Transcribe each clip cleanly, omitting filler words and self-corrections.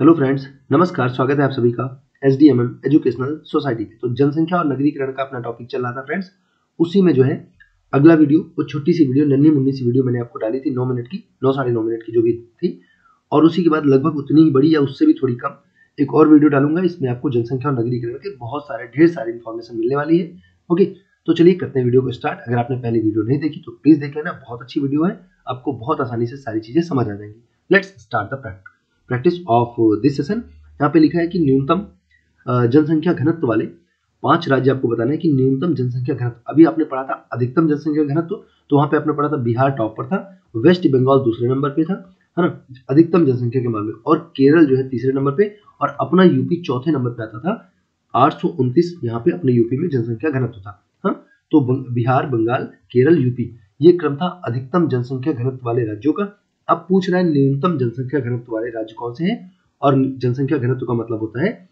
Hello friends, नमस्कार। स्वागत है आप सभी का SDMM एजुकेशनल सोसाइटी पे। तो जनसंख्या और नगरीकरण का अपना टॉपिक चल रहा था फ्रेंड्स। उसी में जो है अगला वीडियो, वो छोटी सी वीडियो, नन्ही मुन्नी सी वीडियो मैंने आपको डाली थी 9 मिनट की, 9 साढ़े 9 मिनट की जो भी थी। और उसी के बाद लगभग उतनी ही बड़ी या उससे भी थोड़ी कम एक और वीडियो डालूंगा। इसमें आपको जनसंख्या और नगरीकरण के बहुत सारे ढेर सारी इन्फॉर्मेशन मिलने वाली है। ओके, तो चलिए करते हैं वीडियो को स्टार्ट। अगर आपने पहले वीडियो नहीं देखी तो प्लीज देख लेना, बहुत अच्छी वीडियो है, आपको बहुत आसानी से सारी चीजें समझ आ जाएंगी। Let's start the practice of this session. यहाँ पे लिखा है कि न्यूनतम जनसंख्या घनत्व वाले 5 राज्य आपको बताना है कि न्यूनतम जनसंख्या घनत्व। अभी आपने पढ़ा था अधिकतम जनसंख्या घनत्व, तो वहां पे आपने पढ़ा था बिहार टॉप पर था, वेस्ट बंगाल दूसरे नंबर पे था, है ना, अधिकतम जनसंख्या के मामले में, और केरल जो है तीसरे नंबर पे, और अपना यूपी चौथे नंबर पे आता था। 829 यहाँ पे अपने यूपी में जनसंख्या घनत्व था। हाँ, तो बिहार, बंगाल, केरल, यूपी, ये क्रम था अधिकतम जनसंख्या घनत्व वाले राज्यों का। अब पूछ रहा है न्यूनतम जनसंख्या घनत्व वाले राज्य कौन से हैं, और जनसंख्या घनत्व का मतलब होता है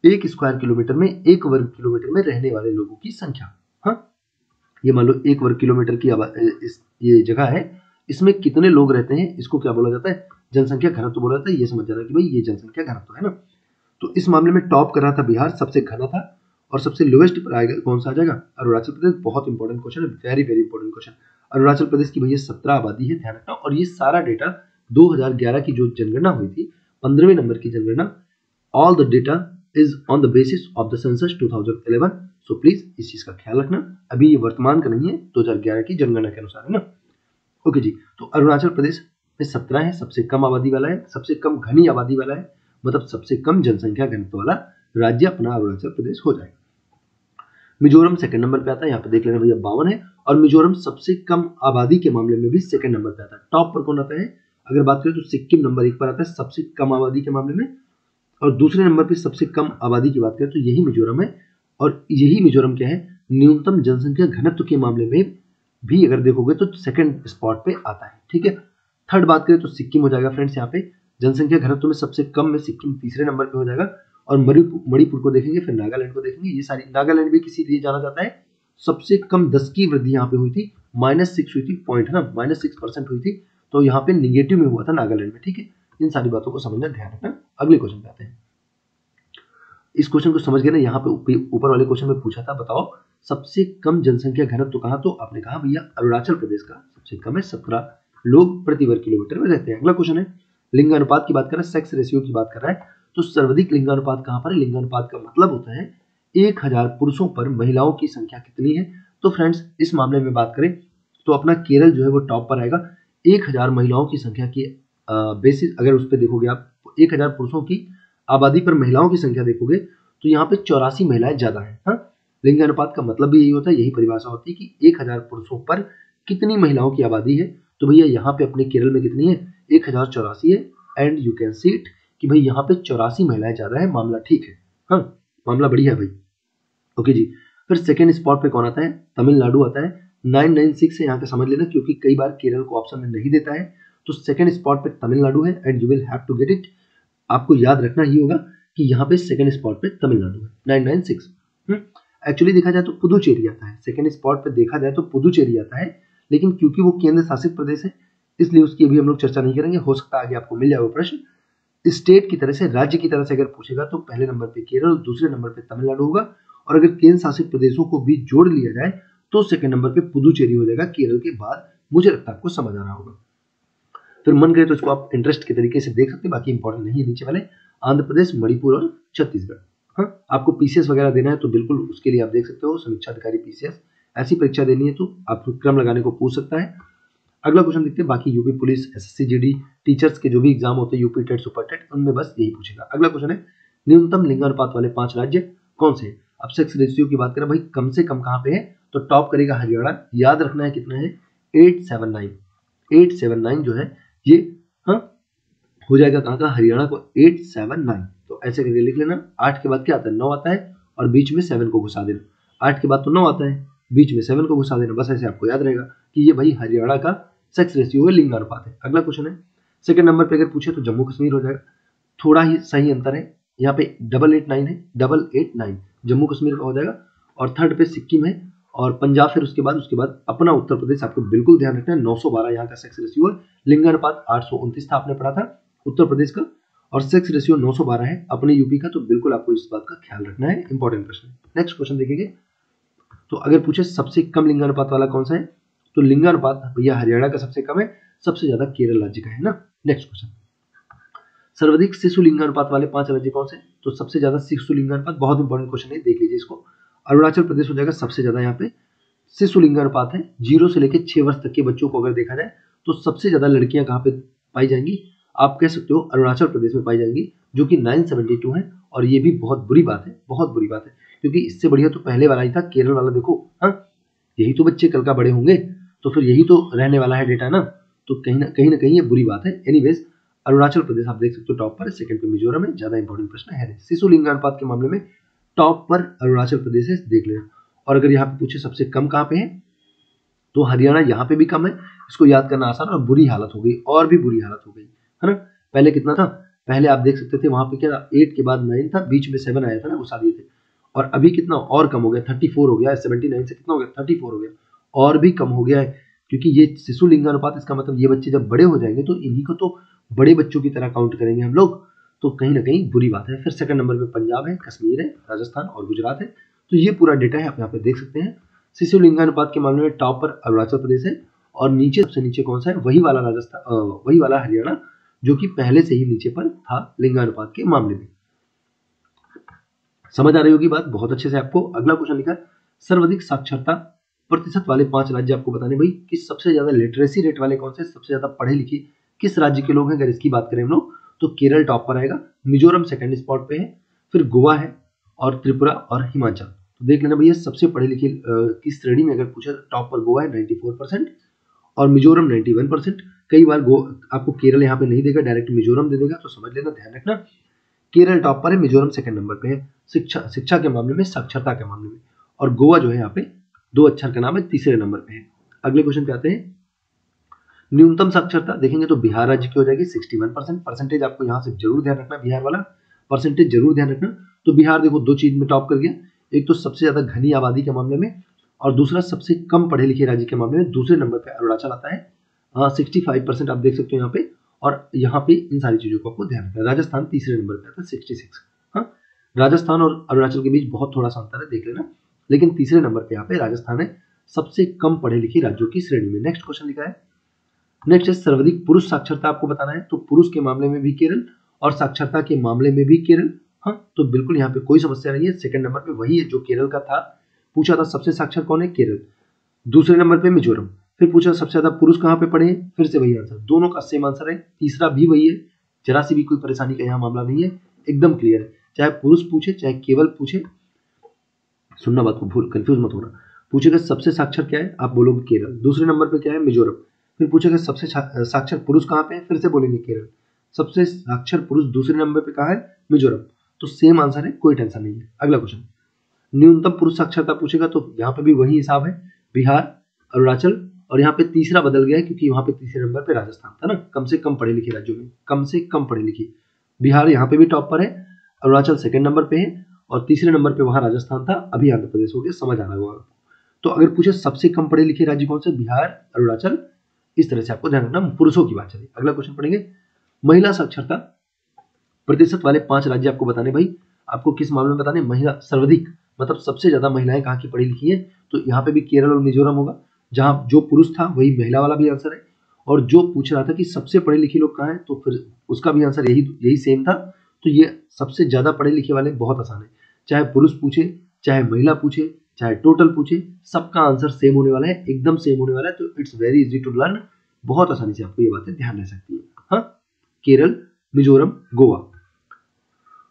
1 स्क्वायर किलोमीटर में 1 वर्ग किलोमीटर में रहने वाले लोगों की संख्या। हाँ, ये मान लो 1 वर्ग किलोमीटर की ये जगह है, इसमें कितने लोग रहते हैं, इसको क्या बोला जाता है, जनसंख्या घनत्व बोला जाता है। ये समझ जाना कि भाई ये जनसंख्या घनत्व है ना। तो इस मामले में टॉप कर रहा था बिहार, सबसे घना था, और सबसे लोएस्ट पर आएगा कौन सा आ जाएगा, अरुणाचल प्रदेश। बहुत इंपॉर्टेंट क्वेश्चन है, very very important question. Arunachal Pradesh की भैया 17 आबादी है, ध्यान रखना। और ये सारा डेटा 2011 की जो जनगणना हुई थी, 15वें नंबर की जनगणना, all the data is on the basis of the census 2011। So please इस चीज का ख्याल रखना, अभी ये वर्तमान का नहीं है, 2011 की जनगणना के अनुसार है ना। ओके जी, तो अरुणाचल प्रदेश में 17 है, सबसे कम आबादी वाला है, सबसे कम घनी आबादी वाला है, मतलब सबसे कम जनसंख्या घनत्व वाला राज्य अपना अरुणाचल प्रदेश हो जाएगा। मिजोरम सेकंड नंबर पे आता है, यहाँ पे देख लेना भैया 52 है, और मिजोरम सबसे कम आबादी के मामले में भी सेकंड नंबर पे आता है। टॉप पर कौन आता है, अगर बात करें तो सिक्किम नंबर 1 पर आता है सबसे कम आबादी के मामले में, और दूसरे नंबर पे सबसे कम आबादी की बात करें तो यही मिजोरम है। और यही मिजोरम क्या है, न्यूनतम जनसंख्या घनत्व के मामले में भी अगर देखोगे तो सेकंड स्पॉट पे आता है। ठीक है, थर्ड बात करें तो सिक्किम हो जाएगा फ्रेंड्स, यहाँ पे जनसंख्या घनत्व में सबसे कम में सिक्किम तीसरे नंबर पे हो जाएगा। और मणिपुर को देखेंगे, फिर नागालैंड को देखेंगे। ये सारी, नागालैंड भी किसी लिए जाना जाता है, सबसे कम 10 की वृद्धि यहाँ पे हुई थी, -6 हुई थी, पॉइंट है ना, -6% हुई थी, तो यहाँ पे निगेटिव में हुआ था नागालैंड में। ठीक है, इन सारी बातों को समझना, ध्यान रखना। अगले क्वेश्चन पे आते हैं। इस क्वेश्चन को समझ गए ना, यहाँ पे ऊपर वाले क्वेश्चन में पूछा था, बताओ सबसे कम जनसंख्या घनत्व कहाँ, तो आपने कहा भैया अरुणाचल प्रदेश का सबसे कम है, 17 लोग प्रति वर्ग किलोमीटर में रहते हैं। अगला क्वेश्चन है लिंगानुपात की बात कर रहा है, सेक्स रेशियो की बात कर रहा है, तो सर्वाधिक लिंगानुपात कहाँ पर है। लिंगानुपात का मतलब होता है 1000 पुरुषों पर महिलाओं की संख्या कितनी है। तो फ्रेंड्स इस मामले में बात करें तो अपना केरल जो है वो टॉप पर आएगा। 1000 महिलाओं की संख्या की बेसिस अगर उस पर देखोगे आप, 1000 पुरुषों की आबादी पर महिलाओं की संख्या देखोगे तो यहाँ पे 84 महिलाएं ज्यादा है। हाँ, लिंगानुपात का मतलब भी यही होता है, यही परिभाषा होती है कि 1000 पुरुषों पर कितनी महिलाओं की आबादी है। तो भैया यहाँ पे अपने केरल में कितनी है, 1084 है, and you can see it कि भाई यहाँ पे 84 महिलाएं ज्यादा है, मामला ठीक है। हाँ, मामला बढ़िया है भाई। ओके जी, फिर सेकेंड स्पॉट पे कौन आता है, तमिलनाडु आता है, 996 है, यहाँ पे समझ लेना क्योंकि कई बार केरल को ऑप्शन में नहीं देता है। तो सेकेंड स्पॉट पे तमिलनाडु है, and you will have to get it, आपको याद रखना ही होगा कि यहाँ पे सेकंड स्पॉट पे तमिलनाडु है, 996। एक्चुअली देखा जाए तो पुदुचेरी आता है सेकंड स्पॉट पे, देखा जाए तो पुदुचेरी आता है, लेकिन क्योंकि वो केंद्र शासित प्रदेश है इसलिए उसकी अभी हम लोग चर्चा नहीं करेंगे। हो सकता है आगे आपको मिल जाए वो प्रश्न। स्टेट की तरह से, राज्य की तरह से अगर पूछेगा तो पहले नंबर पे केरल, दूसरे नंबर पे तमिलनाडु होगा, और अगर केंद्र शासित प्रदेशों को भी जोड़ लिया जाए तो सेकंड नंबर पे पुदुचेरी हो जाएगा केरल के बाद। मुझे लगता है आपको समझ आ रहा होगा। फिर मन करे तो इसको आप इंटरेस्ट के तरीके से देख सकते हैं, बाकी इंपॉर्टेंट नहीं है नीचे वाले, आंध्र प्रदेश, मणिपुर और छत्तीसगढ़। हाँ, आपको पीसीएस वगैरह देना है तो बिल्कुल उसके लिए आप देख सकते हो, समीक्षा अधिकारी पीसीएस, ऐसी परीक्षा देनी है तो आप क्रम लगाने को पूछ सकता है। अगला क्वेश्चन देखते हैं। बाकी UP police, SSC GD, teachers के जो भी एग्जाम होते हैं, यूपी टेट, सुपर टेट, उनमें बस यही पूछेगा। अगला क्वेश्चन है न्यूनतम लिंगानुपात वाले 5 राज्य कौन से। अब सेक्स रेशियो की बात करें भाई, कम से कम कहाँ पे है, तो टॉप करेगा हरियाणा। याद रखना है कितना है, 879 जो है ये, हाँ, हो जाएगा कहाँ का, हरियाणा को 879। तो ऐसे करके लिख लेना। 8 के बाद क्या आता है, 9 आता है, और बीच में 7 को घुसा देना। 8 के बाद तो 9 आता है, बीच में 7 को घुसा देना, बस ऐसे आपको याद रहेगा कि ये भाई हरियाणा का सेक्स रेशियो है, लिंगानुपात है। अगला क्वेश्चन है सेकंड नंबर पे अगर पूछे तो जम्मू कश्मीर हो जाएगा, थोड़ा ही सही अंतर है, यहाँ पे 889 है, 889 जम्मू कश्मीर का हो जाएगा। और थर्ड पे सिक्किम है, और पंजाब फिर उसके बाद अपना उत्तर प्रदेश। आपको बिल्कुल ध्यान रखना है 912 यहाँ का सेक्स रेशियो है। लिंगानुपात 829 था, आपने पढ़ा था उत्तर प्रदेश का, और सेक्स रेशियो 912 है अपने यूपी का, तो बिल्कुल आपको इस बात का ख्याल रखना है, इंपॉर्टेंट प्रश्न है। नेक्स्ट क्वेश्चन देखेंगे, तो अगर पूछे सबसे कम लिंगानुपात वाला कौन सा है, तो लिंगानुपात भैया हरियाणा का सबसे कम है, सबसे ज्यादा केरल राज्य का है ना। नेक्स्ट क्वेश्चन, सर्वाधिक शिशु लिंगानुपात वाले 5 राज्य कौन से, तो सबसे ज्यादा शिशु लिंगानुपात, बहुत इंपॉर्टेंट क्वेश्चन है, देख लीजिए इसको। अरुणाचल प्रदेश हो जाएगा सबसे ज्यादा, यहाँ पे शिशु लिंगानुपात है 0 से लेकर 6 वर्ष तक के बच्चों को अगर देखा जाए तो सबसे ज्यादा लड़कियां कहाँ पे पाई जाएंगी, आप कह सकते हो अरुणाचल प्रदेश में पाई जाएंगी, जो कि 972 है। और ये भी बहुत बुरी बात है, बहुत बुरी बात है, क्योंकि इससे बढ़िया तो पहले वाला ही था, केरल वाला देखो। हाँ, यही तो बच्चे कल का बड़े होंगे, तो फिर यही तो रहने वाला है डेटा ना, तो कहीं ना कहीं ये बुरी बात है। एनीवेज अरुणाचल प्रदेश आप देख सकते हो टॉप पर है, सेकंड पे मिजोरम है, ज्यादा इंपॉर्टेंट प्रश्न है। शिशु लिंगानुपात के मामले में टॉप पर अरुणाचल प्रदेश है, देख लेना। और अगर यहाँ पे पूछे सबसे कम कहाँ पे है, तो हरियाणा यहाँ पे भी कम है, इसको याद करना आसान, और बुरी हालत हो गई, और भी बुरी हालत हो गई है ना। पहले कितना था, पहले आप देख सकते थे वहां पे क्या था, 8 के बाद 9 था, बीच में 7 आया था ना, घुसा दिए थे। और अभी कितना और कम हो गया, 34 हो गया, 79 से कितना हो गया, 34 हो गया, और भी कम हो गया है, क्योंकि ये शिशु लिंगानुपात, इसका मतलब ये बच्चे जब बड़े हो जाएंगे तो इन्हीं को तो बड़े बच्चों की तरह काउंट करेंगे हम लोग, तो कहीं ना कहीं बुरी बात है। फिर सेकंड नंबर पे पंजाब है, कश्मीर है, राजस्थान और गुजरात है। तो ये पूरा डेटा है, आप यहाँ पे देख सकते हैं। शिशु लिंगानुपात के मामले में टॉप पर अरुणाचल प्रदेश है, और नीचे सबसे नीचे कौन सा है, वही वाला राजस्थान, वही वाला हरियाणा, जो कि पहले से ही नीचे पर था लिंगानुपात के मामले में। समझ आ रही होगी बात बहुत अच्छे से आपको। अगला क्वेश्चन लिखा है, सर्वाधिक साक्षरता प्रतिशत वाले 5 राज्य आपको बताने भाई कि सबसे ज्यादा लिटरेसी रेट वाले कौन से, सबसे ज्यादा पढ़े लिखे किस राज्य के लोग हैं। अगर इसकी बात करें हम लोग, तो केरल टॉप पर आएगा, मिजोरम सेकंड स्पॉट पे है, फिर गोवा है, और त्रिपुरा और हिमाचल। तो देख लेना भैया, सबसे पढ़े लिखे की श्रेणी में अगर पूछा, टॉप पर गोवा है 94% और मिजोरम 91%। कई बार आपको केरल यहाँ पे नहीं देगा, डायरेक्ट मिजोरम दे देगा, तो समझ लेना, ध्यान रखना। केरल टॉप पर है, मिजोरम सेकंड नंबर पे है शिक्षा के मामले में, साक्षरता के मामले में, और गोवा जो है यहाँ पे 2 अक्षर का नाम है, तीसरे नंबर पे है। अगले क्वेश्चन पे आते हैं, न्यूनतम साक्षरता देखेंगे तो बिहार राज्य की हो जाएगी 61%। परसेंटेज आपको यहाँ से जरूर ध्यान रखना, बिहार वाला परसेंटेज जरूर ध्यान रखना। तो बिहार देखो 2 चीज में टॉप कर गया, एक तो सबसे ज्यादा घनी आबादी के मामले में, और दूसरा सबसे कम पढ़े लिखे राज्य के मामले में। दूसरे नंबर पे अरुणाचल आता है, 65% आप देख सकते हो यहाँ पे, और यहाँ पे इन सारी चीजों को आपको ध्यान रखना है। राजस्थान तीसरे नंबर पे आता है 66। हाँ, राजस्थान और अरुणाचल के बीच बहुत थोड़ा सा अंतर है, देख लेना, लेकिन तीसरे नंबर पे यहाँ पे राजस्थान है सबसे कम पढ़े लिखे राज्यों की श्रेणी में। नेक्स्ट क्वेश्चन लिखा है, नेक्स्ट है सर्वाधिक पुरुष साक्षरता आपको बताना है, तो पुरुष के मामले में भी केरल और साक्षरता के मामले में भी केरल। हाँ, तो बिल्कुल यहाँ पे कोई समस्या नहीं है, सेकंड नंबर पे वही है जो केरल का था, पूछा था सबसे साक्षर कौन है, केरल। दूसरे नंबर पे मिजोरम, फिर पूछा सबसे ज्यादा पुरुष कहाँ पे पढ़े, फिर से वही आंसर, दोनों का सेम आंसर है, तीसरा भी वही है, जरा सी भी कोई परेशानी का यहाँ मामला नहीं है, एकदम क्लियर है। चाहे पुरुष पूछे चाहे केवल पूछे, सुनना बात को भूल कंफ्यूज मत होना, पूछेगा सबसे साक्षर क्या है, आप बोलोगे केरल। दूसरे नंबर पे क्या है, मिजोरम। फिर पूछेगा सबसे साक्षर पुरुष कहाँ पे है, फिर से बोलेंगे केरल। सबसे साक्षर पुरुष दूसरे नंबर पे कहाँ है, मिजोरम। तो सेम आंसर है, कोई टेंशन नहीं है। अगला क्वेश्चन, न्यूनतम पुरुष साक्षरता पूछेगा, तो यहाँ पे भी वही हिसाब है, बिहार, अरुणाचल, और यहाँ पे तीसरा बदल गया है क्योंकि यहाँ पे तीसरे नंबर पे राजस्थान था ना, कम से कम पढ़े लिखे राज्यों में, कम से कम पढ़े लिखे। बिहार यहाँ पे भी टॉप पर है, अरुणाचल सेकंड नंबर पे है, और तीसरे नंबर पे वहां राजस्थान था, अभी आंध्र प्रदेश हो गया। समझ आ रहा होगा आपको। तो अगर पूछे सबसे कम पढ़े लिखे राज्य कौन से, बिहार, अरुणाचल, इस तरह से आपको ध्यान रखना। पुरुषों की बात चली, अगला क्वेश्चन पढ़ेंगे, महिला साक्षरता प्रतिशत वाले 5 राज्य आपको बताने भाई, आपको किस मामले में बताने, महिला सर्वाधिक मतलब सबसे ज्यादा महिलाएं कहाँ की पढ़ी लिखी है, तो यहाँ पे भी केरल और मिजोरम होगा, जहां जो पुरुष था वही महिला वाला भी आंसर है, और जो पूछ रहा था कि सबसे पढ़े लिखे लोग कहाँ हैं, तो फिर उसका भी आंसर यही सेम था। तो ये सबसे ज्यादा पढ़े लिखे वाले बहुत आसान है, चाहे पुरुष पूछे, चाहे महिला पूछे, चाहे टोटल पूछे, सबका आंसर सेम होने वाला है, एकदम सेम होने वाला है। तो it's very easy to learn, बहुत आसानी से आपको ये बातें ध्यान रह सकती है। हाँ, केरल, मिजोरम,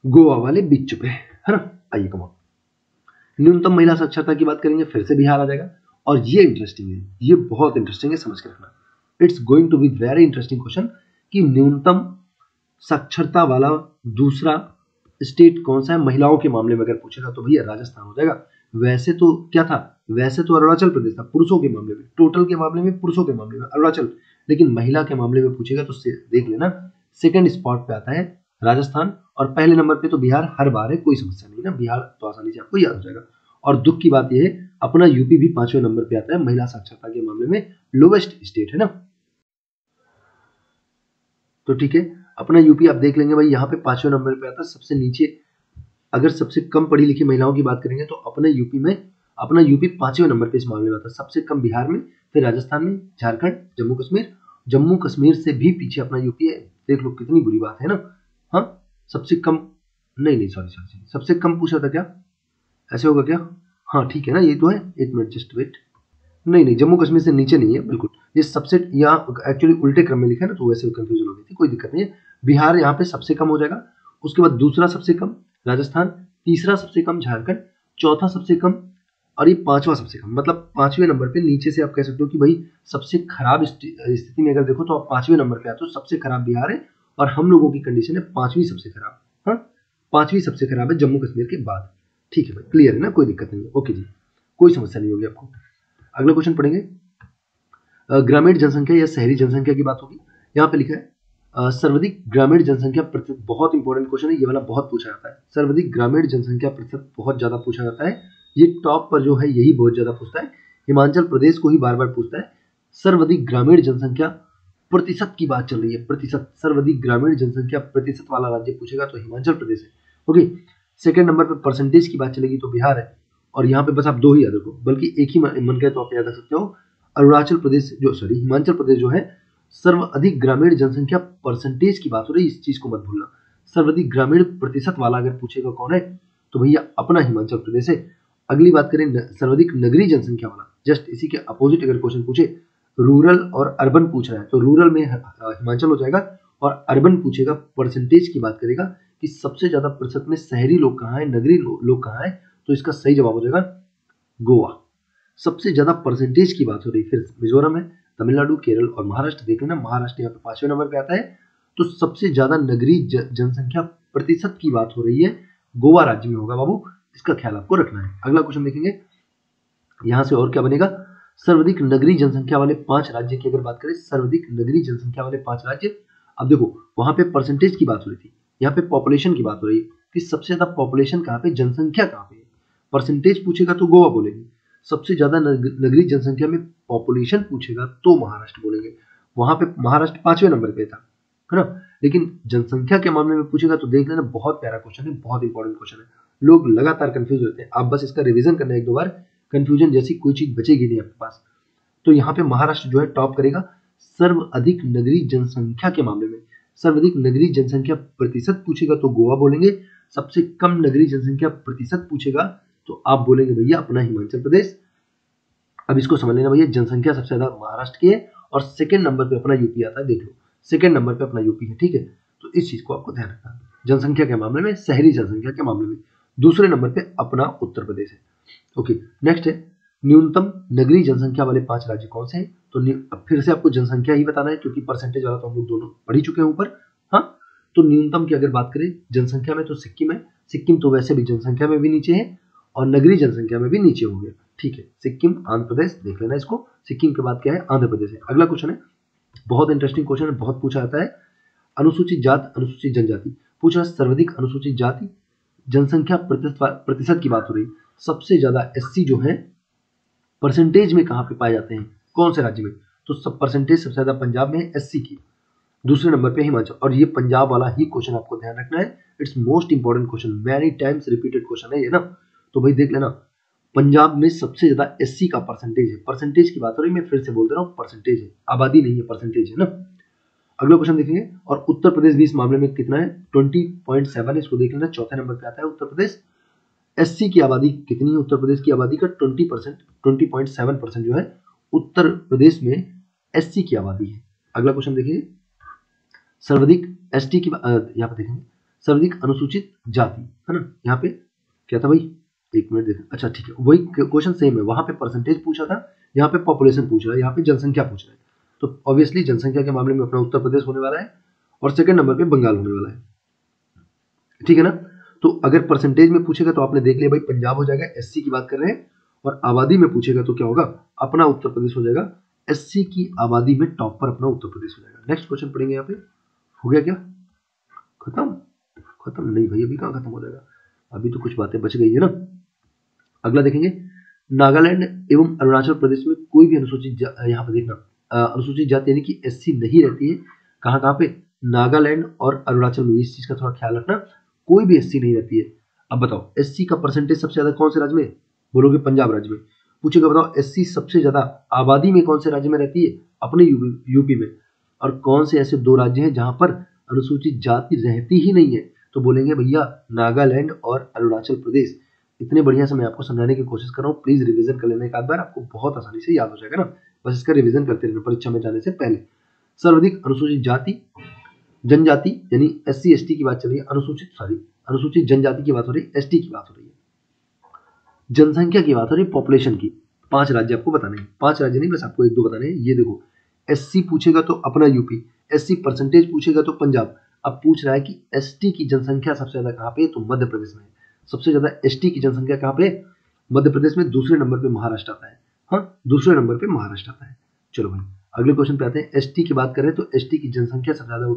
गोवा वाले बीच चुके हैं, है ना। आइए कमाओ, न्यूनतम महिला साक्षरता की बात करेंगे, फिर से बिहार आ जाएगा, और ये इंटरेस्टिंग है, ये बहुत इंटरेस्टिंग है, समझ के रखना। It's going to be very interesting question कि न्यूनतम साक्षरता वाला दूसरा स्टेट कौन सा है महिलाओं के मामले में अगर पूछेगा, तो भैया राजस्थान हो जाएगा। वैसे तो क्या था, वैसे तो अरुणाचल प्रदेश था पुरुषों के मामले में, टोटल के मामले में, पुरुषों के मामले में अरुणाचल, लेकिन महिला के मामले में पूछेगा तो देख लेना सेकंड स्पॉट पे आता है राजस्थान, और पहले नंबर पे तो बिहार हर बार है, कोई समस्या नहीं ना, बिहार तो आसानी से आपको याद हो जाएगा। और दुख की बात यह है, अपना यूपी भी 5वें नंबर पे आता है महिला साक्षरता के मामले में, लोवेस्ट स्टेट है ना। तो ठीक है, अपना यूपी आप देख लेंगे भाई, यहाँ पे 5वें नंबर पे आता है सबसे नीचे। अगर सबसे कम पढ़ी लिखी महिलाओं की बात करेंगे तो अपने यूपी में, अपना यूपी 5वें नंबर पे इस मामले में आता है, सबसे कम बिहार में, फिर राजस्थान में, झारखंड, जम्मू कश्मीर, जम्मू कश्मीर से भी पीछे अपना यूपी है। देख लो कितनी बुरी बात है ना। हाँ, सबसे कम, नहीं सॉरी, सबसे कम पूछा था क्या, ऐसे होगा क्या? हाँ ठीक है ना, ये तो है, एक मिनट जस्ट वेट। नहीं, जम्मू कश्मीर से नीचे नहीं है बिल्कुल, ये सबसे, यहाँ एक्चुअली उल्टे क्रम में लिखा है ना, तो वैसे कंफ्यूजन हो गई थी, कोई दिक्कत नहीं है। बिहार यहाँ पे सबसे कम हो जाएगा, उसके बाद दूसरा सबसे कम राजस्थान, तीसरा सबसे कम झारखंड, चौथा सबसे कम, और ये पांचवा सबसे कम, मतलब 5वें नंबर पे नीचे से आप कह सकते हो कि भाई सबसे खराब स्थिति में अगर देखो तो आप 5वें नंबर पे आते हो, सबसे खराब बिहार है, और हम लोगों की कंडीशन है 5वीं सबसे खराब। हाँ, 5वीं सबसे खराब है जम्मू कश्मीर के बाद। ठीक है भाई, क्लियर है ना, कोई दिक्कत नहीं है, ओके जी, कोई समस्या नहीं होगी आपको। अगला क्वेश्चन पढ़ेंगे, ग्रामीण जनसंख्या या शहरी जनसंख्या की बात होगी। यहाँ पे लिखा है सर्वाधिक ग्रामीण जनसंख्या प्रतिशत, बहुत इंपॉर्टेंट क्वेश्चन है ये वाला, बहुत पूछा जाता है। सर्वाधिक ग्रामीण जनसंख्या प्रतिशत बहुत ज्यादा पूछा जाता है, ये टॉप पर जो है यही बहुत ज्यादा पूछता है, हिमाचल प्रदेश को ही बार बार पूछता है। सर्वाधिक ग्रामीण जनसंख्या प्रतिशत की बात चल रही है, प्रतिशत, सर्वाधिक ग्रामीण जनसंख्या प्रतिशत वाला राज्य पूछेगा तो हिमाचल प्रदेश है। ओके, सेकंड नंबर पे परसेंटेज की बात चलेगी तो बिहार है, और यहाँ पे बस आप दो ही याद रखो, बल्कि एक ही मन कहे तो आप याद रख सकते हो, अरुणाचल प्रदेश जो, सॉरी हिमाचल प्रदेश जो है सर्वाधिक ग्रामीण जनसंख्या, परसेंटेज की बात हो रही है, इस चीज को मत भूलना। सर्वाधिक ग्रामीण प्रतिशत वाला अगर पूछेगा कौन है तो भैया अपना हिमाचल प्रदेश है। अगली बात करें सर्वाधिक नगरीय जनसंख्या वाला, जस्ट इसी के अपोजिट अगर क्वेश्चन पूछे, रूरल और अर्बन पूछ रहा है तो रूरल में हिमाचल हो जाएगा, और अर्बन पूछेगा, परसेंटेज की बात करेगा कि सबसे ज्यादा प्रतिशत में शहरी लोग कहाँ है, नगरीय लोग कहाँ है, तो इसका सही जवाब हो जाएगा गोवा। सबसे ज्यादा परसेंटेज की बात हो रही, फिर मिजोरम है, तमिलनाडु, केरल और महाराष्ट्र देख लेना, महाराष्ट्र यहाँ पे 5वें नंबर पे आता है। तो सबसे ज्यादा नगरीय जनसंख्या प्रतिशत की बात हो रही है, गोवा राज्य में होगा बाबू, इसका ख्याल आपको रखना है। अगला क्वेश्चन देखेंगे, यहां से और क्या बनेगा, सर्वाधिक नगरीय जनसंख्या वाले 5 राज्य की अगर बात करें, सर्वाधिक नगरीय जनसंख्या वाले 5 राज्य, अब देखो वहां पे परसेंटेज की बात हो रही थी, यहाँ पे पॉपुलेशन की बात हो रही है कि सबसे ज्यादा पॉपुलेशन कहाँ पे, जनसंख्या कहाँ पे, परसेंटेज पूछेगा तो गोवा बोलेंगे, सबसे ज्यादा नगरीय जनसंख्या में पॉपुलेशन पूछेगा तो महाराष्ट्र बोलेंगे। वहां पे महाराष्ट्र 5वें नंबर पे था, है ना, लेकिन जनसंख्या के मामले में पूछेगा तो देख लेना, बहुत प्यारा क्वेश्चन है, बहुत इंपॉर्टेंट क्वेश्चन है, लोग लगातार कंफ्यूज होते हैं, आप बस इसका रिवीजन करना एक दो बार, कंफ्यूजन जैसी कोई चीज बचेगी नहीं आपके पास। तो यहाँ पे महाराष्ट्र जो है टॉप करेगा सर्वाधिक नगरीय जनसंख्या के मामले में, सर्वाधिक नगरीय जनसंख्या प्रतिशत पूछेगा तो गोवा बोलेंगे, सबसे कम नगरीय जनसंख्या प्रतिशत पूछेगा तो आप बोलेंगे भैया अपना हिमाचल प्रदेश। अब इसको समझ लेना भैया, जनसंख्या सबसे ज्यादा महाराष्ट्र की है, और सेकंड नंबर पे अपना यूपी आता है, देख लो सेकंड नंबर पे अपना यूपी है, ठीक है, तो इस चीज को आपको ध्यान रखना है। जनसंख्या के मामले में, शहरी जनसंख्या के मामले में दूसरे नंबर पे अपना उत्तर प्रदेश है। ओके, नेक्स्ट है न्यूनतम नगरीय जनसंख्या वाले 5 राज्य कौन से हैं, तो अब फिर से आपको जनसंख्या ही बताना है, क्योंकि परसेंटेज वाला तो हम लोग दोनों पढ़ ही चुके हैं ऊपर। हाँ, तो न्यूनतम की अगर बात करें जनसंख्या में तो सिक्किम है, सिक्किम तो वैसे भी जनसंख्या में भी नीचे है और नगरीय जनसंख्या में भी नीचे हो गया, ठीक है, सिक्किम, आंध्र प्रदेश देख लेना इसको, सिक्किम के बाद क्या है, आंध्र प्रदेश है। अगला क्वेश्चन है, बहुत इंटरेस्टिंग क्वेश्चन है, बहुत पूछा जाता है, अनुसूचित जात अनुसूचित जनजाति पूछा, सर्वाधिक अनुसूचित जाति जनसंख्या प्रतिशत की बात हो रही, सबसे ज्यादा एससी जो है परसेंटेज में कहाँ पे पाए जाते हैं, कौन से राज्य में, तो सब परसेंटेज सबसे ज्यादा पंजाब में है एससी की, दूसरे नंबर पे हिमाचल, और ये पंजाब वाला ही क्वेश्चन आपको ध्यान रखना है, it's most important question, many times repeated question है ये ना, तो भाई देख लेना, पंजाब में सबसे ज्यादा एससी का परसेंटेज है, परसेंटेज की बात हो रही है, मैं फिर से बोल दे रहा हूँ, परसेंटेज है, आबादी नहीं है, परसेंटेज है ना। अगला क्वेश्चन देखेंगे, और उत्तर प्रदेश भी इस मामले में कितना है, 20.7 है, इसको देख लेना, चौथे नंबर पे आता है उत्तर प्रदेश। एससी की आबादी कितनी है, उत्तर प्रदेश की आबादी का 20%, 20.7% जो है उत्तर प्रदेश में एससी की आबादी है। अगला क्वेश्चन देखिए, सर्वाधिक एसटी की यहाँ पे देखेंगे, सर्वाधिक अनुसूचित जाति, है ना, यहाँ पे क्या था भाई, एक मिनट देखें, अच्छा ठीक है, वही क्वेश्चन सेम है, वहां पे परसेंटेज पूछा था, यहाँ पे पॉपुलेशन पूछ रहा है, यहाँ पे जनसंख्या पूछ रहा है, तो ऑब्वियसली जनसंख्या के मामले में अपना उत्तर प्रदेश होने वाला है, और सेकंड नंबर पे बंगाल होने वाला है, ठीक है ना। तो अगर परसेंटेज में पूछेगा तो आपने देख लिया भाई, पंजाब हो जाएगा, एससी की बात कर रहे हैं, और आबादी में पूछेगा तो क्या होगा, अपना उत्तर प्रदेश हो जाएगा, एससी की आबादी में टॉप पर अपना उत्तर प्रदेश हो जाएगा। नेक्स्ट क्वेश्चन पढ़ेंगे, यहाँ पे हो गया क्या, खत्म, खत्म नहीं भाई, अभी कहाँ खत्म हो जाएगा, अभी तो कुछ बातें बच गई है ना। अगला देखेंगे, नागालैंड एवं अरुणाचल प्रदेश में कोई भी अनुसूचित यहाँ पे देखना अनुसूचित जाति यानी कि एससी नहीं रहती है, कहाँ कहाँ पे, नागालैंड और अरुणाचल में, इस चीज का थोड़ा ख्याल रखना, कोई भी एससी नहीं रहती है। अब बताओ एससी का परसेंटेज सबसे ज्यादा कौन से राज्य में, बोलोगे पंजाब राज्य में। पूछेगा बताओ एससी सबसे ज्यादा आबादी में कौन से राज्य में रहती है, अपने यूपी में। और कौन से ऐसे 2 राज्य हैं जहां पर अनुसूचित जाति रहती ही नहीं है, तो बोलेंगे भैया नागालैंड और अरुणाचल प्रदेश। इतने बढ़िया से मैं आपको समझाने की कोशिश कर रहा हूँ, प्लीज रिवीजन कर लेना एक आध बार, आपको बहुत आसानी से याद हो जाएगा ना। बस इसका रिवीजन करते रहना परीक्षा में जाने से पहले। सर्वाधिक अनुसूचित जाति जनजाति यानी एससी एसटी की बात चल रही है, अनुसूचित जनजाति की बात हो रही है, एसटी की बात हो रही है। जनसंख्या की बात हो रही है, पॉपुलेशन की। 5 राज्य आपको बताने हैं, 5 राज्य नहीं, बस आपको 1-2 बताने हैं। ये देखो एससी पूछेगा तो अपना यूपी, एससी परसेंटेज पूछेगा तो पंजाब। अब पूछ रहा है कि एसटी की जनसंख्या सबसे ज्यादा कहाँ पे है, तो मध्य प्रदेश में। सबसे ज्यादा एसटी की जनसंख्या कहाँ पे, मध्य प्रदेश में। दूसरे नंबर पे महाराष्ट्र आता है। हाँ, दूसरे नंबर पे महाराष्ट्र आता है। चलो भाई अगले क्वेश्चन पे आते हैं। एसटी की बात करें तो एसटी की जनसंख्या सबसे ज्यादा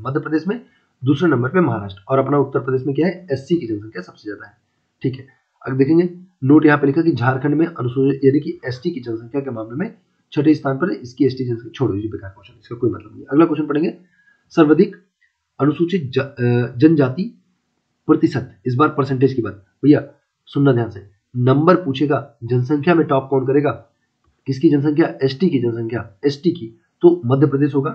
मध्य प्रदेश में, दूसरे नंबर पे महाराष्ट्र, और अपना उत्तर प्रदेश में क्या है, एससी की जनसंख्या सबसे ज्यादा है। ठीक है, अब देखेंगे नोट यहाँ पे लिखा कि झारखंड में अनुसूचित यानी कि एसटी की जनसंख्या के मामले में 6ठे स्थान पर इसकी एसटी जनसंख्या। छोड़ो ये बेकार क्वेश्चन, इसका कोई मतलब नहीं। अगला क्वेश्चन पढ़ेंगे, सर्वाधिक अनुसूचित जनजाति प्रतिशत, इस बार परसेंटेज की बात। भैया सुनना ध्यान से, नंबर पूछेगा जनसंख्या में टॉप कौन करेगा, किसकी जनसंख्या, एसटी की जनसंख्या, एसटी की, तो मध्य प्रदेश होगा।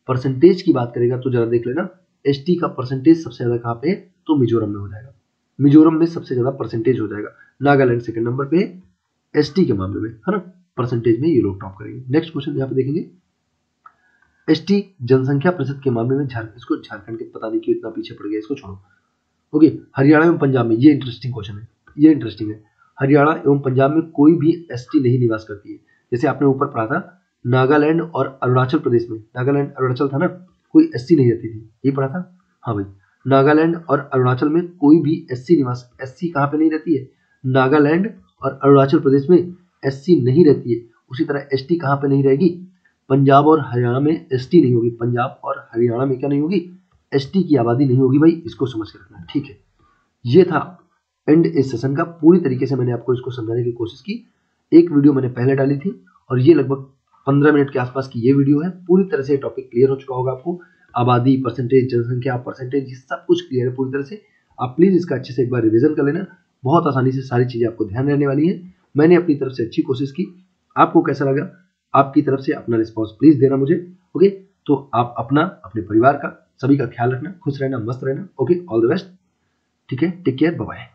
परसेंटेज की बात करेगा तो जरा देख लेना, एसटी का परसेंटेज सबसे ज्यादा कहाँ पे है, तो मिजोरम में हो जाएगा। मिजोरम में सबसे ज्यादा परसेंटेज हो जाएगा। नागालैंड सेकंड नंबर पे एसटी के मामले में, है ना, परसेंटेज में ये लोग टॉप करेंगे। नेक्स्ट क्वेश्चन यहाँ पे देखेंगे, एसटी जनसंख्या प्रतिशत के मामले में इसको झारखंड के पता नहीं क्यों इतना पीछे पड़ गया, इसको छोड़ो। ओके, हरियाणा एवं पंजाब में, ये इंटरेस्टिंग क्वेश्चन है, ये इंटरेस्टिंग है। हरियाणा एवं पंजाब में कोई भी एसटी नहीं निवास करती है। जैसे आपने ऊपर पढ़ा था नागालैंड और अरुणाचल प्रदेश में, नागालैंड अरुणाचल था ना, कोई एसटी नहीं रहती थी, ये पढ़ा था। हाँ भाई, नागालैंड और अरुणाचल में कोई भी एससी कहाँ पे नहीं रहती है, नागालैंड और अरुणाचल प्रदेश में एससी नहीं रहती है। उसी तरह एसटी कहाँ पे नहीं रहेगी, पंजाब और हरियाणा में एसटी नहीं होगी। पंजाब और हरियाणा में क्या नहीं होगी, एसटी की आबादी नहीं होगी भाई, इसको समझ के रखना है। ठीक है, ये था एंड इस सेशन का। पूरी तरीके से मैंने आपको इसको समझाने की कोशिश की। एक वीडियो मैंने पहले डाली थी और ये लगभग 15 मिनट के आसपास की ये वीडियो है। पूरी तरह से टॉपिक क्लियर हो चुका होगा आपको, आबादी, परसेंटेज, जनसंख्या, परसेंटेज, ये सब कुछ क्लियर है पूरी तरह से। आप प्लीज इसका अच्छे से एक बार रिवीजन कर लेना, बहुत आसानी से सारी चीजें आपको ध्यान रहने वाली है। मैंने अपनी तरफ से अच्छी कोशिश की, आपको कैसा लगा, आपकी तरफ से अपना रिस्पॉन्स प्लीज देना मुझे। ओके, तो आप अपना, अपने परिवार का, सभी का ख्याल रखना, खुश रहना, मस्त रहना। Okay, all the best. ठीक है, टेक केयर, बाय बाय।